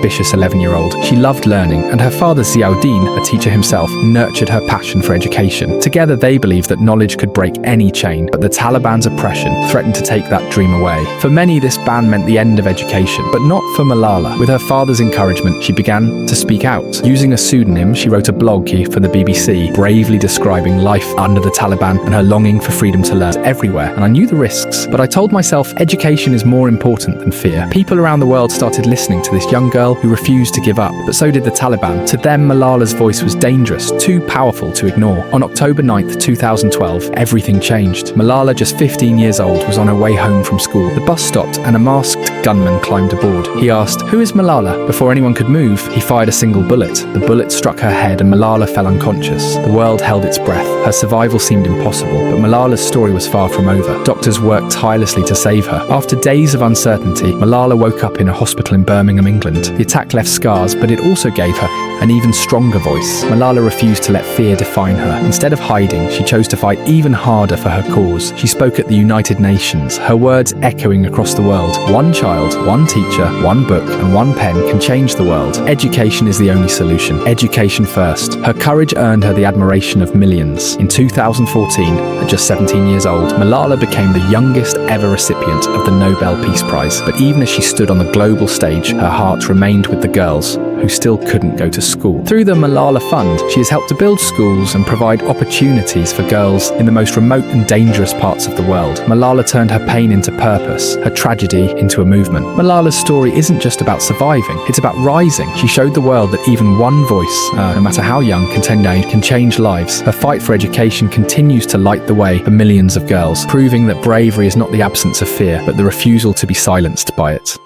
ambitious 11-year-old. She loved learning, and her father Ziauddin, a teacher himself, nurtured her passion for education. Together they believed that knowledge could break any chain, but the Taliban's oppression threatened to take that dream away. For many, this ban meant the end of education, but not for Malala. With her father's encouragement, she began to speak out. Using a pseudonym, she wrote a blog for the BBC, bravely describing life under the Taliban and her longing for freedom to learn everywhere. And I knew the risks, but I told myself education is more important than fear. People around the world started listening to this young girl who refused to give up, but so did the Taliban. To them, Malala's voice was dangerous, too powerful to ignore. On October 9th, 2012, everything changed. Malala, just 15 years old, was on her way home from school. The bus stopped and a masked gunman climbed aboard. He asked, "Who is Malala?" Before anyone could move, he fired a single bullet. The bullet struck her head and Malala fell unconscious. The world held its breath. Her survival seemed impossible, but Malala's story was far from over. Doctors worked tirelessly to save her. After days of uncertainty, Malala woke up in a hospital in Birmingham, England. The attack left scars, but it also gave her an even stronger voice. Malala refused to let fear define her. Instead of hiding, she chose to fight even harder for her cause. She spoke at the United Nations, her words echoing across the world. One child, one teacher, one book, and one pen can change the world. Education is the only solution. Education first. Her courage earned her the admiration of millions. In 2014, at just 17 years old, Malala became the youngest ever recipient of the Nobel Peace Prize. But even as she stood on the global stage, her heart remained with the girls who still couldn't go to school. Through the Malala Fund, she has helped to build schools and provide opportunities for girls in the most remote and dangerous parts of the world. Malala turned her pain into purpose, her tragedy into a movement. Malala's story isn't just about surviving, it's about rising. She showed the world that even one voice, no matter how young, can change lives. Her fight for education continues to light the way for millions of girls, proving that bravery is not the absence of fear, but the refusal to be silenced by it.